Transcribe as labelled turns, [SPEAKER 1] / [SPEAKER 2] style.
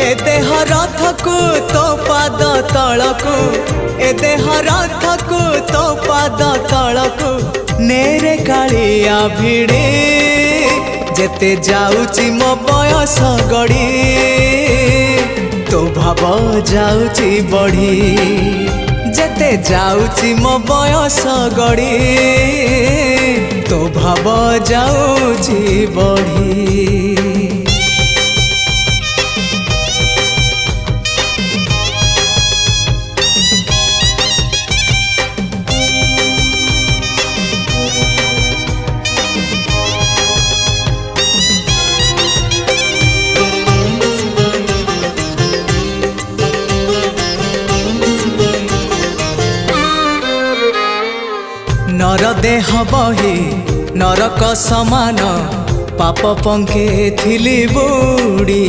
[SPEAKER 1] ए देह रथकु तो पाद तलकु ए देह रथकु तो पाद तलकु नेरे कालिया भिड़े जेते जाउची मो बयस गड़ी तो भाव जाउची बढ़ी जेते जाउची मो बयस गड़ी तो भाव जाउची बढ़ी। नर देह बही नरक समान पाप पंखे थिली बुड़ी